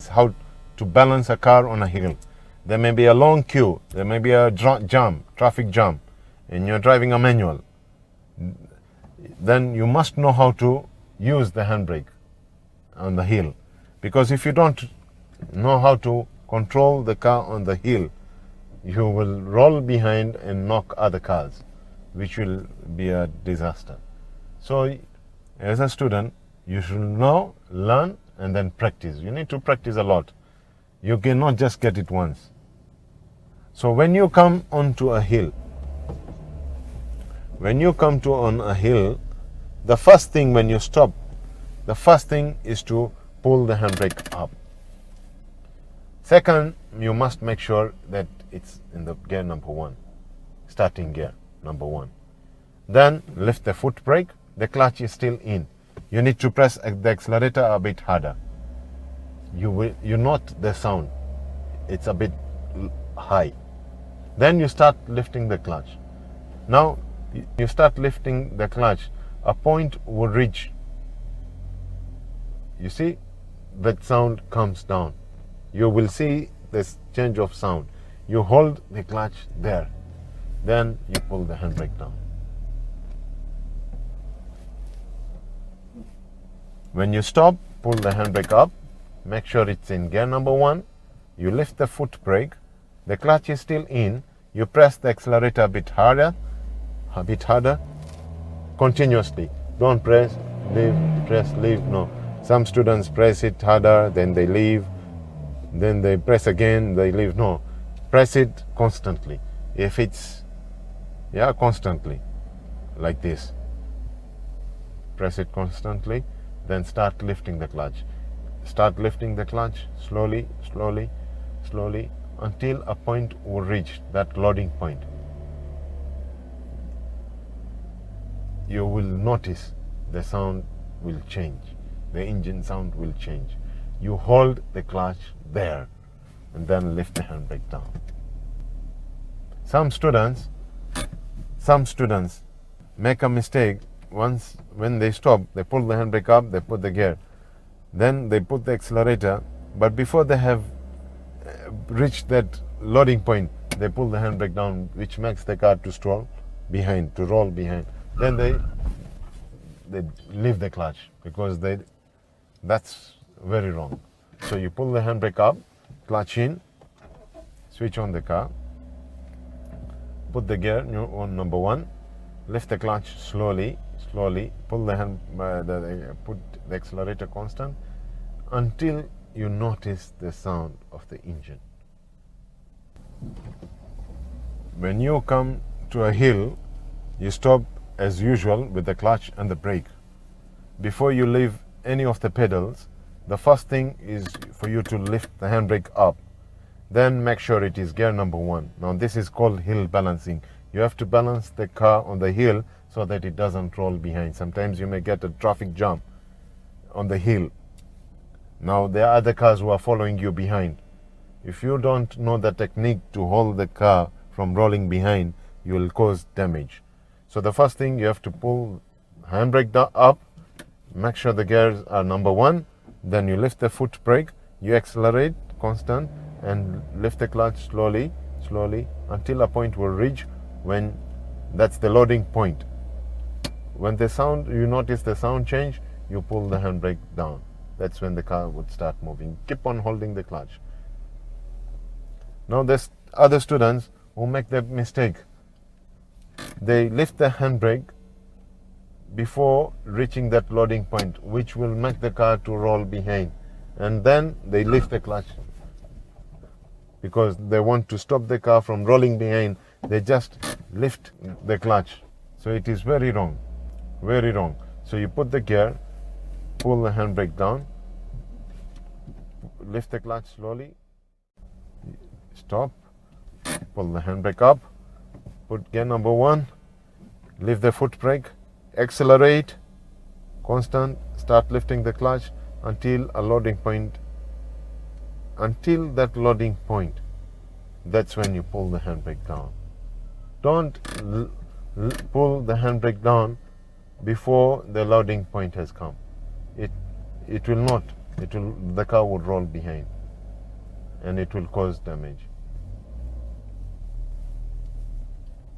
how to balance a car on a hill. There may be a long queue, there may be a traffic jam, and you're driving a manual. Then you must know how to use the handbrake on the hill. Because if you don't know how to control the car on the hill, you will roll behind and knock other cars, which will be a disaster. So as a student, you should know, learn, and then practice. You need to practice a lot. You cannot just get it once. So when you come onto a hill, on a hill, the first thing when you stop, the first thing is to pull the handbrake up. Second, you must make sure that it's in the gear number 1, starting gear number 1. Then lift the foot brake, the clutch is still in. You need to press the accelerator a bit harder. You note the sound, it's a bit high. Then you start lifting the clutch. Now you start lifting the clutch, a point will reach. You see, that sound comes down. You will see this change of sound. You hold the clutch there, then you pull the handbrake down. When you stop, pull the handbrake up, make sure it's in gear number 1. You lift the foot brake, the clutch is still in. You press the accelerator a bit harder, continuously. Don't press, leave, no. Some students press it harder, then they leave, then they press again, they leave. No, press it constantly. If it's, constantly, like this. Press it constantly, then start lifting the clutch. Start lifting the clutch slowly, until a point will reach that loading point. You will notice the sound will change. The engine sound will change. You hold the clutch there and then lift the handbrake down. Some students make a mistake. Once when they stop, they pull the handbrake up, they put the gear, then they put the accelerator, but before they have reached that loading point, they pull the handbrake down, which makes the car to roll behind. Then they leave the clutch, because that's very wrong. So you pull the handbrake up, clutch in, switch on the car, put the gear on number 1, lift the clutch slowly, pull put the accelerator constant until you notice the sound of the engine. When you come to a hill, you stop as usual with the clutch and the brake. Before you leave any of the pedals, the first thing is for you to lift the handbrake up. Then make sure it is gear number 1. Now this is called hill balancing. You have to balance the car on the hill so that it doesn't roll behind. Sometimes you may get a traffic jam on the hill. Now there are other cars who are following you behind. If you don't know the technique to hold the car from rolling behind, you will cause damage. So the first thing, you have to pull handbrake up, make sure the gears are number 1, then you lift the foot brake, you accelerate constant and lift the clutch slowly until a point will reach when that's the loading point. When you notice the sound change, you pull the handbrake down. That's when the car would start moving. Keep on holding the clutch. Now there's other students who make that mistake. They lift the handbrake before reaching that loading point, which will make the car to roll behind, and then they lift the clutch because they want to stop the car from rolling behind. They just lift the clutch. So it is very wrong. So you put the gear, pull the handbrake down, lift the clutch slowly, stop, pull the handbrake up, put gear number 1, lift the foot brake, accelerate, constant, start lifting the clutch until a loading point. Until that loading point, that's when you pull the handbrake down. Don't pull the handbrake down before the loading point has come. The car will roll behind. and it will cause damage.